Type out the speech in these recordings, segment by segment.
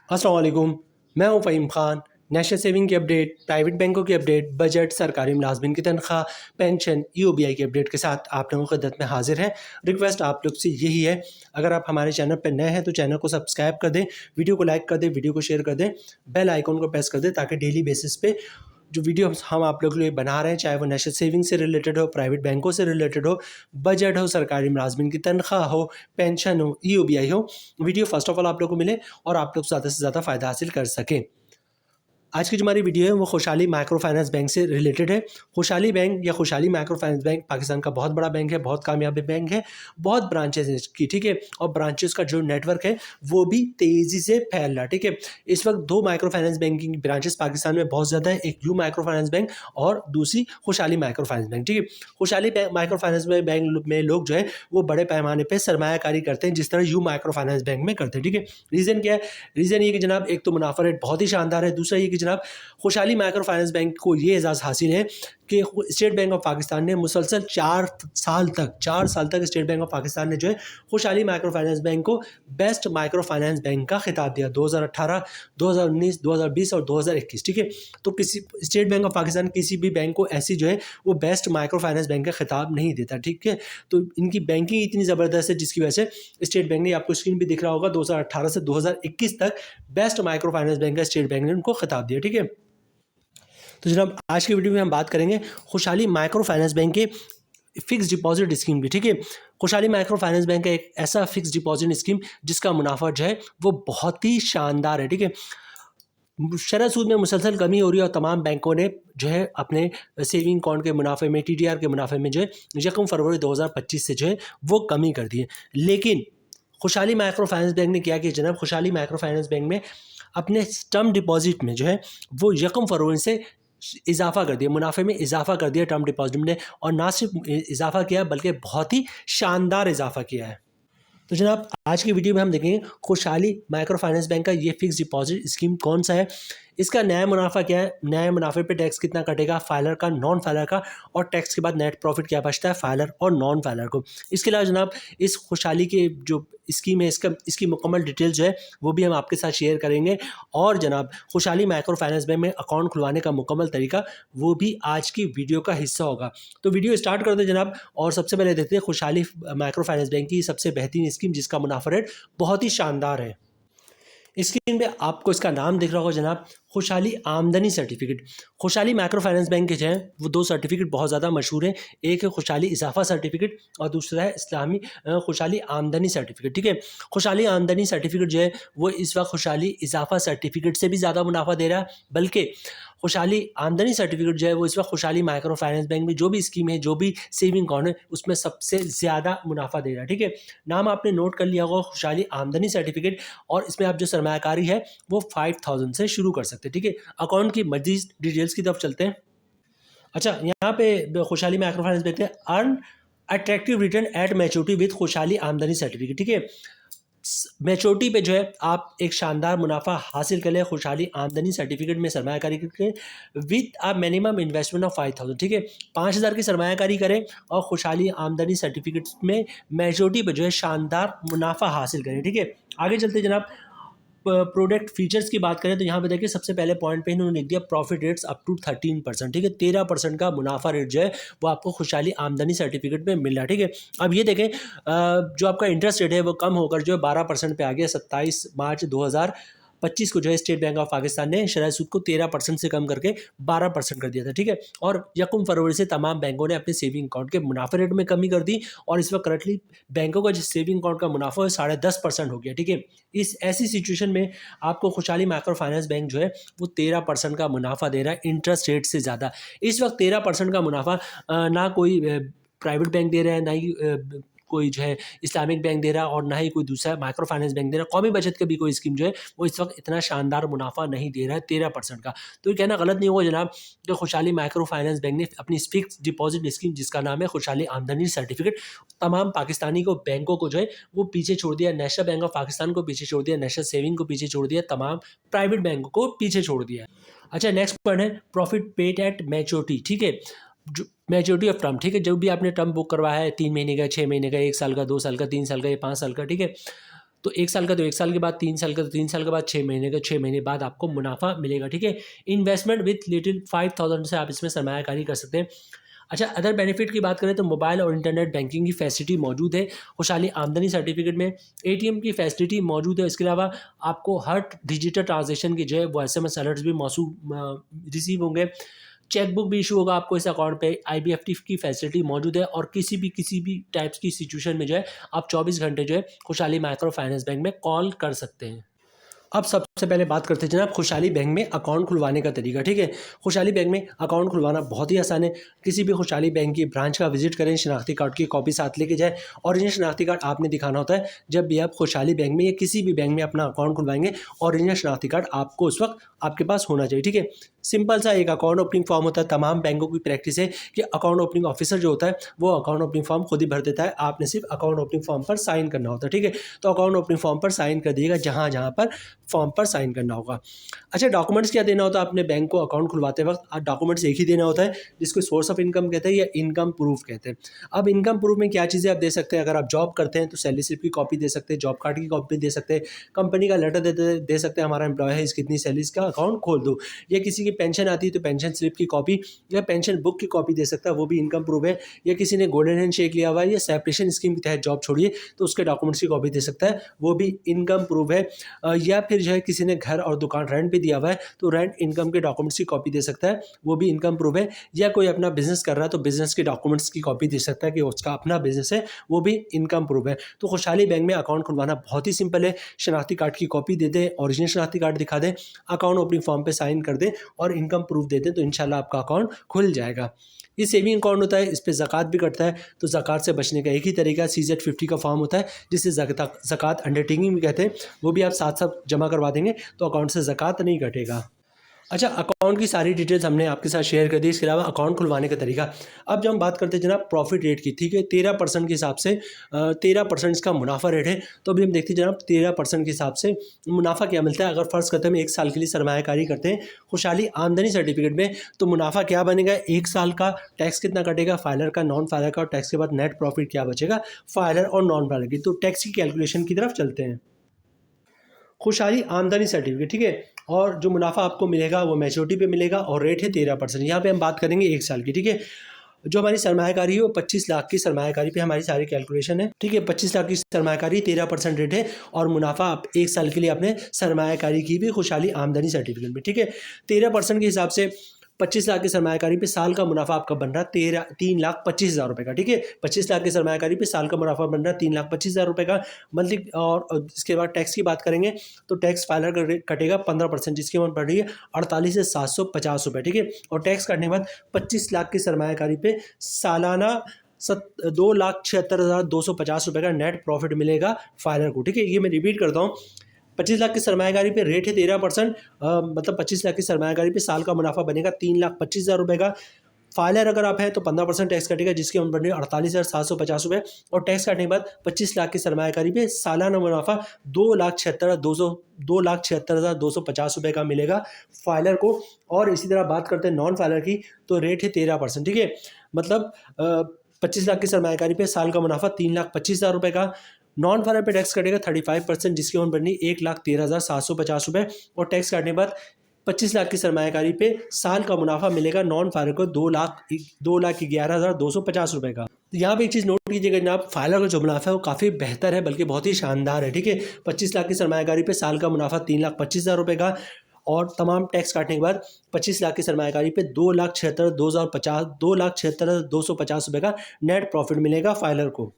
अस्सलाम वालेकुम। मैं हूं फ़हीम ख़ान। नेशनल सेविंग की अपडेट, प्राइवेट बैंकों की अपडेट, बजट, सरकारी मुलाजमिन की तनख्वाह, पेंशन, ईओबीआई की अपडेट के साथ आप लोगों की खिदमत में हाजिर है। रिक्वेस्ट आप लोग से यही है, अगर आप हमारे चैनल पर नए हैं तो चैनल को सब्सक्राइब कर दें, वीडियो को लाइक कर दें, वीडियो को शेयर कर दें, बेल आइकन को प्रेस कर दें ताकि डेली बेसिस पे जो वीडियो हम आप लोगों के लिए बना रहे हैं, चाहे वो नेशनल सेविंग से रिलेटेड हो, प्राइवेट बैंकों से रिलेटेड हो, बजट हो, सरकारी मुलाजमिन की तनख्वाह हो, पेंशन हो, ईओबीआई हो, वीडियो फर्स्ट ऑफ ऑल आप लोग को मिले और आप लोग ज़्यादा से ज़्यादा फ़ायदा हासिल कर सकें। आज की जो हमारी वीडियो है वो खुशहाली माइक्रो फाइनेंस बैंक से रिलेटेड है। खुशहाली बैंक या खुशहाली माइक्रो फाइनेंस बैंक पाकिस्तान का बहुत बड़ा बैंक है, बहुत कामयाब बैंक है, बहुत ब्रांचेस हैं इसकी, ठीक है। और ब्रांचेस का जो नेटवर्क है वो भी तेज़ी से फैल रहा है, ठीक है। इस वक्त 2 micro finance banking branches Pakistan में बहुत ज़्यादा है, एक यू माइक्रो फाइनेंस बैंक और दूसरी खुशहाली माइक्रो फाइनेंस बैंक, ठीक है। खुशहाली माइक्रो फाइनेंस बैंक में लोग जो है वो बड़े पैमाने पर सरमायाकारी करते हैं, जिस तरह यू माइक्रो फाइनेंस बैंक में करते हैं, ठीक है। रीज़न क्या है? रीज़न ये कि जनाब एक तो मुनाफा रेट बहुत ही शानदार है, दूसरा ये कि जनाब खुशहाली माइक्रो फाइनेंस बैंक को ये एजाज़ हासिल है कि स्टेट बैंक ऑफ पाकिस्तान ने मुसलसल 4 साल तक स्टेट बैंक ऑफ पाकिस्तान ने जो है खुशहाली माइक्रो फाइनेंस बैंक को बेस्ट माइक्रो फाइनेंस बैंक का खिताब दिया 2018, 2019, 2020 और 2021, ठीक है। तो किसी स्टेट बैंक ऑफ पाकिस्तान किसी भी बैंक को ऐसी जो है वो बेस्ट माइक्रो फाइनेंस बैंक का खिताब नहीं देता, ठीक है। तो इनकी बैंकिंग इतनी ज़बरदस्त है जिसकी वजह से स्टेट बैंक ने, आपको स्क्रीन पर दिख रहा होगा, 2018 से 2021 तक बेस्ट माइक्रो फाइनेंस बैंक का स्टेट बैंक ने उनको खिताब दिया, ठीक है। तो जनाब आज की वीडियो में हम बात करेंगे खुशहाली माइक्रो फाइनेंस बैंक के फिक्स डिपॉजिट स्कीम भी, ठीक है। खुशहाली माइक्रो फाइनेंस बैंक का एक ऐसा फिक्स डिपॉजिट स्कीम जिसका मुनाफा जो है वो बहुत ही शानदार है, ठीक है। शरह सूद में मुसलसल कमी हो रही है और तमाम बैंकों ने जो है अपने सेविंग अकाउंट के मुनाफे में, टीडीआर के मुनाफे में जो है 1 फरवरी 2025 से जो है वो कमी कर दी है। लेकिन खुशहाली माइक्रो फाइनेंस बैंक ने क्या किया जनाब, खुशहाली माइक्रो फाइनेंस बैंक में अपने टर्म डिपॉजिट में जो है वो 1 फरवरी से इजाफा कर दिया, मुनाफे में इजाफा कर दिया टर्म डिपॉजिट ने। और ना सिर्फ इजाफा किया बल्कि बहुत ही शानदार इजाफा किया है। तो जनाब आज की वीडियो में हम देखेंगे खुशहाली माइक्रो फाइनेंस बैंक का ये फिक्स डिपॉजिट स्कीम कौन सा है, इसका नया मुनाफा क्या है, नए मुनाफे पे टैक्स कितना कटेगा, फाइलर का, नॉन फाइलर का, और टैक्स के बाद नेट प्रॉफिट क्या बचता है फाइलर और नॉन फाइलर को। इसके अलावा जनाब इस खुशहाली के जो स्कीम है इसकी मुकम्मल डिटेल जो है वो भी हम आपके साथ शेयर करेंगे। और जनाब खुशहाली माइक्रो फाइनेंस बैंक में अकाउंट खुलवाने का मुकम्मल तरीका वो भी आज की वीडियो का हिस्सा होगा। तो वीडियो स्टार्ट कर दो जनाब। और सबसे पहले देखते हैं खुशहाली माइक्रो फाइनेंस बैंक की सबसे बेहतरीन स्कीम जिसका मुनाफा रेट बहुत ही शानदार है। स्क्रीन पे आपको इसका नाम दिख रहा होगा जनाब, खुशहाली आमदनी सर्टिफिकेट। खुशहाली माइक्रो फाइनेंस बैंक के जो हैं वो 2 सर्टिफिकेट बहुत ज़्यादा मशहूर हैं, एक है खुशहाली इजाफा सर्टिफिकेट और दूसरा है इस्लामी खुशहाली आमदनी सर्टिफिकेट, ठीक है। खुशहाली आमदनी सर्टिफिकेट जो है वो इस वक्त खुशहाली इजाफा सर्टिफिकेट से भी ज़्यादा मुनाफा दे रहा है, बल्कि खुशहाली आमदनी सर्टिफिकेट जो है वो इस वक्त खुशहाली माइक्रो फाइनेंस बैंक में जो भी स्कीम है, जो भी सेविंग अकाउंट है, उसमें सबसे ज़्यादा मुनाफा दे रहा है, ठीक है। नाम आपने नोट कर लिया होगा खुशहाली आमदनी सर्टिफिकेट, और इसमें आप जो सरमायाकारी है वो 5000 से शुरू कर सकते हैं, ठीक है। अकाउंट की मजीद डिटेल्स की तरफ चलते हैं। अच्छा, यहाँ पे खुशहाली माइक्रो फाइनेंस देखते हैं, earn attractive return at maturity with खुशहाली आमदनी सर्टिफिकेट, ठीक है। मैच्योरिटी पे जो है आप एक शानदार मुनाफा हासिल कर ले खुशहाली आमदनी सर्टिफिकेट में सरमायाकारी करके with a minimum investment of 5000, ठीक है। 5000 की सरमायाकारी करें और खुशहाली आमदनी सर्टिफिकेट में मैच्योरिटी पे जो है शानदार मुनाफा हासिल करें, ठीक है। आगे चलते जनाब प्रोडक्ट फीचर्स की बात करें तो यहाँ पे देखिए सबसे पहले पॉइंट पे इन्होंने लिख दिया प्रॉफिट रेट्स अप टू 13%, ठीक है। 13% का मुनाफा रेट जो है वो आपको खुशहाली आमदनी सर्टिफिकेट में मिल रहा है, ठीक है। अब ये देखें जो आपका इंटरेस्ट रेट है वो कम होकर जो है 12% पे आ गया। 27 मार्च 2025 को जो है स्टेट बैंक ऑफ पाकिस्तान ने शरह सूद को 13% से कम करके 12% कर दिया था, ठीक है। और 1 फरवरी से तमाम बैंकों ने अपने सेविंग अकाउंट के मुनाफे रेट में कमी कर दी और इस वक्त करंटली बैंकों का जो सेविंग अकाउंट का मुनाफा है 10.5% हो गया, ठीक है। इस ऐसी सिचुएशन में आपको खुशहाली माइक्रो फाइनेंस बैंक जो है वो 13% का मुनाफा दे रहा है इंटरेस्ट रेट से ज़्यादा। इस वक्त 13% का मुनाफा ना कोई प्राइवेट बैंक दे रहा है, ना ही कोई जो है इस्लामिक बैंक दे रहा है, और ना ही कोई दूसरा माइक्रो फाइनेंस बैंक दे रहा है। कौमी बचत का भी कोई स्कीम जो है वो इस वक्त इतना शानदार मुनाफा नहीं दे रहा है 13% का। तो ये कहना गलत नहीं होगा जनाब कि खुशहाली माइक्रो फाइनेंस बैंक ने अपनी फिक्स डिपॉजिट स्कीम जिसका नाम है खुशहाली आमदनी सर्टिफिकेट तमाम पाकिस्तानी को बैंकों को जो है वो पीछे छोड़ दिया। नेशनल बैंक ऑफ पाकिस्तान को पीछे छोड़ दिया, नेशनल सेविंग को पीछे छोड़ दिया, तमाम प्राइवेट बैंकों को पीछे छोड़ दिया। अच्छा, नेक्स्ट पॉइंट है प्रॉफिट पेड एट मैच्योरिटी, ठीक है। जो मैच्योरिटी ऑफ टर्म, ठीक है, जब भी आपने टर्म बुक करवाया है 3 महीने का, 6 महीने का, 1 साल का, 2 साल का, 3 साल का या 5 साल का, ठीक है। तो 1 साल का तो 1 साल के बाद, 3 साल का तो 3 साल के बाद, 6 महीने का 6 महीने बाद आपको मुनाफा मिलेगा, ठीक है। इन्वेस्टमेंट विथ लिटिल 5000 से आप इसमें सरमायाकारी कर सकते हैं। अच्छा, अदर बेनिफिट की बात करें तो मोबाइल और इंटरनेट बैंकिंग की फैसिलिटी मौजूद है। खुशहाली आमदनी सर्टिफिकेट में एटीएम की फैसिलिटी मौजूद है। इसके अलावा आपको हर डिजिटल ट्रांजैक्शन की जो है वो एसएमएस अलर्ट्स भी रिसीव होंगे। चेकबुक भी इशू होगा आपको इस अकाउंट पे। आईबीएफटी की फैसिलिटी मौजूद है और किसी भी टाइप्स की सिचुएशन में जो है आप 24 घंटे जो है खुशहाली माइक्रो फाइनेंस बैंक में कॉल कर सकते हैं। अब सबसे पहले बात करते हैं जनाब खुशहाली बैंक में अकाउंट खुलवाने का तरीका, ठीक है। खुशहाली बैंक में अकाउंट खुलवाना बहुत ही आसान है। किसी भी खुशहाली बैंक की ब्रांच का विजिट करें, शनाख्ती कार्ड की कॉपी साथ लेके जाए। ओरिजिनल शनाख्ती कार्ड आपने दिखाना होता है जब भी आप खुशहाली बैंक में या किसी भी बैंक में अपना अकाउंट खुलवाएंगे। ओरिजिनल शनाख्ती कार्ड आपको उस वक्त आपके पास होना चाहिए, ठीक है। सिंपल सा एक अकाउंट ओपनिंग फॉर्म होता है। तमाम बैंकों की प्रैक्टिस है कि अकाउंट ओपनिंग ऑफिसर जो होता है वो अकाउंट ओपनिंग फॉर्म खुद ही भर देता है। आपने सिर्फ अकाउंट ओपनिंग फॉर्म पर साइन करना होता है, ठीक है। तो अकाउंट ओपनिंग फॉर्म पर साइन कर दिएगा जहाँ जहाँ पर फॉर्म पर साइन करना होगा। अच्छा, डॉक्यूमेंट्स क्या देना होता है अपने बैंक को अकाउंट खुलवाते वक्त? डॉक्यूमेंट्स एक ही देना होता है जिसको सोर्स ऑफ इनकम कहते हैं या इनकम प्रूफ कहते हैं। अब इनकम प्रूफ में क्या चीज़ें आप दे सकते हैं? अगर आप जॉब करते हैं तो सैलरी स्लिप की कॉपी दे सकते हैं, जॉब कार्ड की कॉपी दे सकते हैं, कंपनी का लेटर दे सकते हैं, हमारा एम्प्लॉय है इसकी इतनी सैलरी, इसका अकाउंट खोल दो। या किसी की पेंशन आती है तो पेंशन स्लिप की कॉपी या पेंशन बुक की कॉपी दे सकता है, वो भी इनकम प्रूफ है। या किसी ने गोल्डन हैंड शेक लिया हुआ है या सेपरेशन स्कीम के तहत जॉब छोड़िए तो उसके डॉक्यूमेंट्स की कॉपी दे सकता है, वो भी इनकम प्रूफ है। या फिर जो है किसी ने घर और दुकान रेंट पे दिया हुआ है तो रेंट इनकम के डॉक्यूमेंट्स की कॉपी दे सकता है, वो भी इनकम प्रूफ है। या कोई अपना बिजनेस कर रहा है तो बिजनेस के डॉक्यूमेंट्स की कॉपी दे सकता है कि उसका अपना बिजनेस है, वो भी इनकम प्रूफ है। तो खुशहाली बैंक में अकाउंट खुलवाना बहुत ही सिंपल है। शनाख्ती कार्ड की कॉपी दे दें, ओरिजिनल शनाख्ती कार्ड दिखा दें, अकाउंट ओपनिंग फॉर्म पे साइन कर दें और इनकम प्रूफ दे दें तो इंशाल्लाह आपका अकाउंट खुल जाएगा। ये सेविंग अकाउंट होता है, इस पर ज़कात भी कटता है। तो ज़कात से बचने का एक ही तरीका CZ50 का फॉर्म होता है जिसे ज़कात अंडरटेकिंग भी कहते हैं, वो भी आप साथ साथ जमा करवा देंगे तो अकाउंट से ज़कात नहीं कटेगा। अच्छा, अकाउंट की सारी डिटेल्स हमने आपके साथ शेयर कर दी। इसके अलावा अकाउंट खुलवाने का तरीका। अब जब हम बात करते हैं जनाब प्रॉफिट रेट की, ठीक है, 13% के हिसाब से 13% इसका मुनाफा रेट है। तो अभी हम देखते हैं जनाब 13% के हिसाब से मुनाफा क्या मिलता है। अगर फ़र्ज़ करते हैं हम 1 साल के लिए सरमायाकारी करते हैं खुशहाली आमदनी सर्टिफिकेट में, तो मुनाफा क्या बनेगा? 1 साल का टैक्स कितना कटेगा फाइलर का, नॉन फाइलर का, और टैक्स के बाद नेट प्रॉफिट क्या बचेगा फाइलर और नॉन फाइलर की। तो टैक्स की कैलकुलेशन की तरफ चलते हैं। खुशहाली आमदनी सर्टिफिकेट, ठीक है, और जो मुनाफा आपको मिलेगा वो मैच्योरिटी पे मिलेगा और रेट है 13%। यहाँ पे हम बात करेंगे 1 साल की, ठीक है। जो हमारी सरमायाकारी है वो 25 लाख की सरमायाकारी पे हमारी सारी कैलकुलेशन है, ठीक है। 25 लाख की सरमायाकारी, 13% रेट है और मुनाफा आप 1 साल के लिए आपने सरमायाकारी की भी खुशहाली आमदनी सर्टिफिकेट में, ठीक है। 13% के हिसाब से 25 लाख की सरमायाकारी पे साल का मुनाफा आपका बन रहा है 3,25,000 रुपये का, ठीक है। 25 लाख की सरमायाकारी पे साल का मुनाफा बन रहा है 3,25,000 रुपये का मंथली। और इसके बाद टैक्स की बात करेंगे तो टैक्स फाइलर का रेट कटेगा 15%, जिसकी अमाउंट पड़ रही है 48,750 रुपये, ठीक है। और टैक्स काटने के बाद 25 लाख की सरमायाकारी पे सालाना 2,76,250 रुपये का नेट प्रॉफिट मिलेगा फाइलर को, ठीक है। ये मैं रिपीट करता हूँ, 25 लाख की सरमायाकारी पे रेट है 13%, मतलब 25 लाख की सरमायाकारी पे साल का मुनाफा बनेगा 3,25,000 रुपये का। फाइलर अगर आप हैं तो 15% टैक्स कटेगा जिसकी अमाउंट बन रही है 48,750 रुपये। और टैक्स काटने के बाद 25 लाख की सरमायाकारी पे सालाना मुनाफा 2,76,250 रुपये का मिलेगा फाइलर को। और इसी तरह बात करते हैं नॉन फाइलर की, तो रेट है 13%, ठीक है। मतलब 25 लाख की सरमायाकारी पे साल का मुनाफा 3,25,000 रुपये का। नॉन फाइलर पे टैक्स कटेगा 35%, जिसकी अमाउंट बननी 1,13,750 रुपये। और टैक्स काटने के बाद 25 लाख की सरमायाकारी पे साल का मुनाफा मिलेगा नॉन फाइलर को 2,11,250 रुपये का। यहाँ पे एक चीज़ नोट कीजिएगा जनाब, फाइलर का जो मुनाफा है वो काफ़ी बेहतर है, बल्कि बहुत ही शानदार है, ठीक है। 25 लाख की सरमायाकारी पे साल का मुनाफा 3,25,000 रुपये का और तमाम टैक्स काटने के बाद 25 लाख की सरमायाकारी पे 2,76,250 रुपये का नेट प्रॉफिट मिलेगा फाइलर को।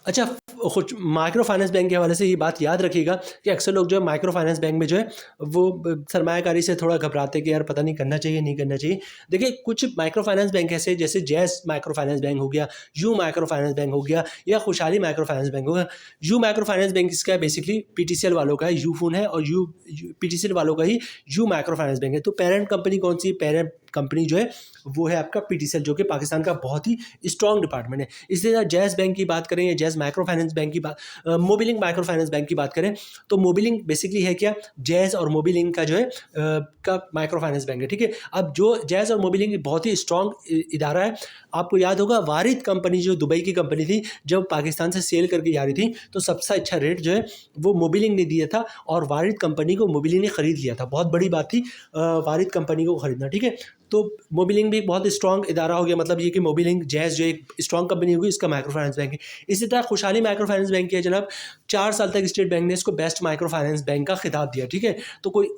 अच्छा, कुछ माइक्रो फाइनेंस बैंक के हवाले से ये बात याद रखिएगा कि अक्सर लोग जो है माइक्रो फाइनेंस बैंक में जो है वो सरमायाकारी से थोड़ा घबराते हैं कि यार पता नहीं करना चाहिए नहीं करना चाहिए। देखिए, कुछ माइक्रो फाइनेंस बैंक ऐसे जैसे जैस माइक्रो फाइनेंस बैंक हो गया, यू माइक्रो फाइनेंस बैंक हो गया या खुशहाली माइक्रो फाइनेंस बैंक हो गया। यू माइक्रो फाइनेंस बैंक इसका बेसिकली PTCL वालों का है, यू फोन है और PTCL वालों का ही यू माइक्रो फाइनेंस बैंक है। तो पेरेंट कंपनी कौन सी? कंपनी जो है वो है आपका पीटीसीएल, जो कि पाकिस्तान का बहुत ही स्ट्रॉन्ग डिपार्टमेंट है। इसी तरह जैज़ बैंक की बात करें या जैज़ माइक्रो फाइनेंस बैंक की बात, मोबिलिंक माइक्रो फाइनेंस बैंक की बात करें तो मोबिलिंक बेसिकली है क्या, जैज़ और मोबिलिंक का जो है का माइक्रो फाइनेंस बैंक है, ठीक है। अब जो जैज़ और मोबिलिंक बहुत ही स्ट्रॉन्ग इदारा है। आपको याद होगा वारिद कंपनी जो दुबई की कंपनी थी, जब पाकिस्तान से सेल करके जा रही थी तो सबसे अच्छा रेट जो है वो मोबिलिंक ने दिया था और वारिद कंपनी को मोबिलिंक ने ख़रीद लिया था। बहुत बड़ी बात थी वारिद कंपनी को ख़रीदना, ठीक है। तो मोबिलिंक भी बहुत स्ट्रॉन्ग इदारा हो गया, मतलब ये कि मोबिलिंक जैज़ जो एक स्ट्रॉन्ग कंपनी होगी, इसका माइक्रो फाइनेंस बैंक है। इसी तरह खुशहाली माइक्रो फाइनेंस बैंक है जनाब, 4 साल तक स्टेट बैंक ने इसको बेस्ट माइक्रो फाइनेंस बैंक का खिताब दिया, ठीक है। तो कोई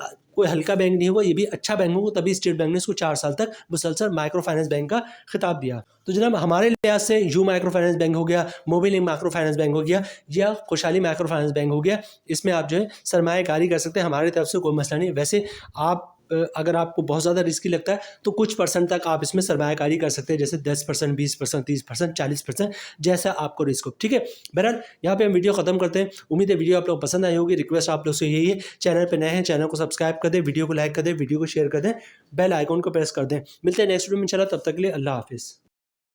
हल्का बैंक नहीं होगा, ये भी अच्छा बैंक होगा, तभी स्टेट बैंक ने इसको 4 साल तक मुसलसल माइक्रो फाइनेंस बैंक का खिताब दिया। तो जनाब हमारे लिहाज से यू माइक्रो फाइनेंस बैंक हो गया, मोबिलिंक माइक्रो फाइनेंस बैंक हो गया या खुशहाली माइक्रो फाइनेंस बैंक हो गया, इसमें आप जो है सरमायाकारी कर सकते हैं, हमारी तरफ से कोई मसला नहीं। वैसे आप अगर आपको बहुत ज़्यादा रिस्की लगता है तो कुछ परसेंट तक आप इसमें सरमायाकारी कर सकते हैं, जैसे 10%, 20%, 30%, 40%, जैसा आपको रिस्क हो, ठीक है। बहरहाल यहाँ पे हम वीडियो ख़त्म करते हैं। उम्मीद है वीडियो आप लोग पसंद आई होगी। रिक्वेस्ट आप लोग से यही है, चैनल पे नए हैं चैनल को सब्सक्राइब कर दें, वीडियो को लाइक कर दें, वीडियो को शेयर कर दें, बेल आइकॉन को प्रेस कर दें। मिलते हैं नेक्स्ट वीडियो में इंशाल्लाह, तब तक के लिए अल्लाह हाफिज़।